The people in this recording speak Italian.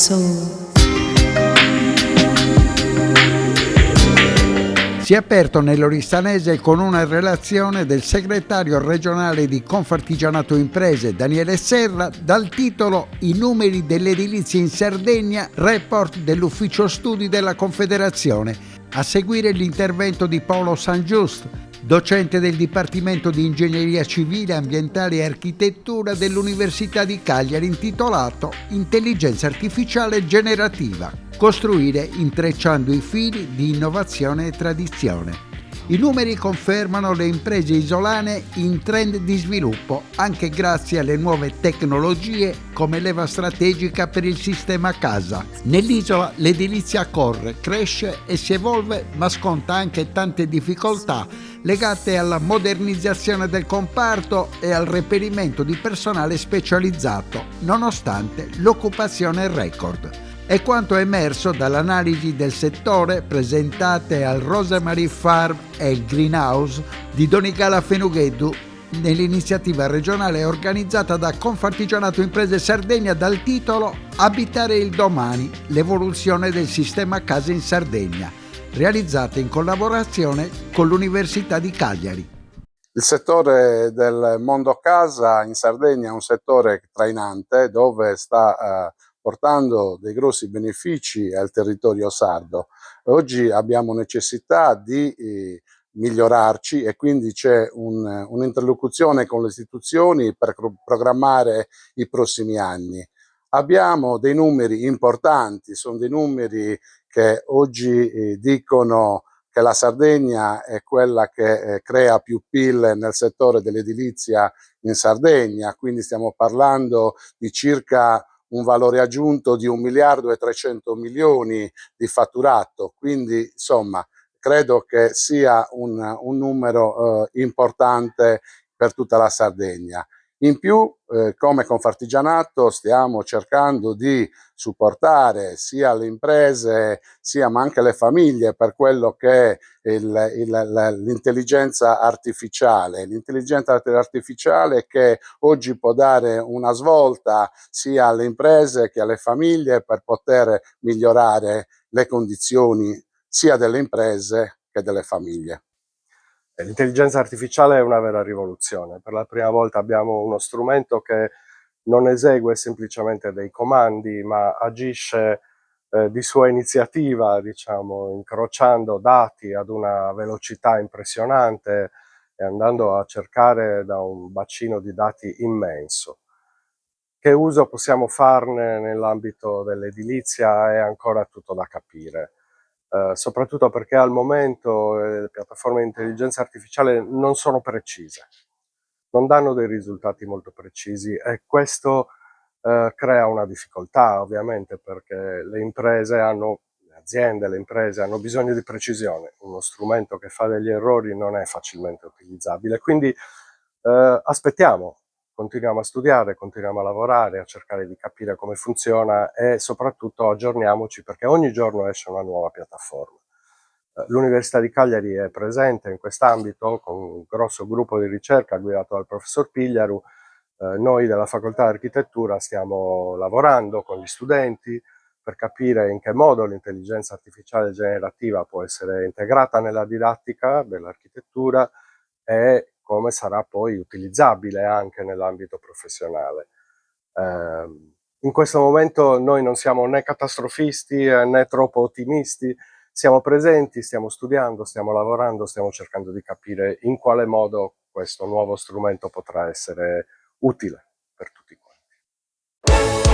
soul. Si è aperto nell'Oristanese con una relazione del segretario regionale di Confartigianato Imprese, Daniele Serra, dal titolo I numeri dell'edilizia in Sardegna, report dell'Ufficio Studi della Confederazione. A seguire l'intervento di Paolo Sangiust, docente del Dipartimento di Ingegneria Civile, Ambientale e Architettura dell'Università di Cagliari, intitolato Intelligenza Artificiale Generativa. Costruire intrecciando i fili di innovazione e tradizione. I numeri confermano le imprese isolane in trend di sviluppo, anche grazie alle nuove tecnologie come leva strategica per il sistema casa. Nell'isola l'edilizia corre, cresce e si evolve, ma sconta anche tante difficoltà legate alla modernizzazione del comparto e al reperimento di personale specializzato, nonostante l'occupazione record. È quanto emerso dall'analisi del settore presentate al Rosemarie Farm e il Greenhouse di Donigala Fenughedu nell'iniziativa regionale organizzata da Confartigianato Imprese Sardegna dal titolo Abitare il domani, l'evoluzione del sistema casa in Sardegna, realizzata in collaborazione con l'Università di Cagliari. Il settore del mondo casa in Sardegna è un settore trainante dove sta portando dei grossi benefici al territorio sardo. Oggi abbiamo necessità di migliorarci e quindi c'è un'interlocuzione con le istituzioni per programmare i prossimi anni. Abbiamo dei numeri importanti, sono dei numeri che oggi dicono che la Sardegna è quella che crea più PIL nel settore dell'edilizia in Sardegna, quindi stiamo parlando di circa un valore aggiunto di 1.300.000.000 di fatturato, quindi insomma credo che sia un numero importante per tutta la Sardegna. In più, come Confartigianato stiamo cercando di supportare sia le imprese sia ma anche le famiglie per quello che è l'intelligenza artificiale. L'intelligenza artificiale che oggi può dare una svolta sia alle imprese che alle famiglie per poter migliorare le condizioni sia delle imprese che delle famiglie. L'intelligenza artificiale è una vera rivoluzione. Per la prima volta abbiamo uno strumento che non esegue semplicemente dei comandi, ma agisce di sua iniziativa, diciamo, incrociando dati ad una velocità impressionante e andando a cercare da un bacino di dati immenso. Che uso possiamo farne nell'ambito dell'edilizia è ancora tutto da capire. Soprattutto perché al momento le piattaforme di intelligenza artificiale non sono precise, non danno dei risultati molto precisi e questo crea una difficoltà ovviamente perché le aziende, le imprese hanno bisogno di precisione. Uno strumento che fa degli errori non è facilmente utilizzabile, quindi aspettiamo. Continuiamo a studiare, continuiamo a lavorare, a cercare di capire come funziona e soprattutto aggiorniamoci perché ogni giorno esce una nuova piattaforma. L'Università di Cagliari è presente in quest'ambito con un grosso gruppo di ricerca guidato dal professor Pigliaru. Noi della Facoltà di Architettura stiamo lavorando con gli studenti per capire in che modo l'intelligenza artificiale generativa può essere integrata nella didattica dell'architettura e come sarà poi utilizzabile anche nell'ambito professionale. In questo momento noi non siamo né catastrofisti né troppo ottimisti, siamo presenti, stiamo studiando, stiamo lavorando, stiamo cercando di capire in quale modo questo nuovo strumento potrà essere utile per tutti quanti.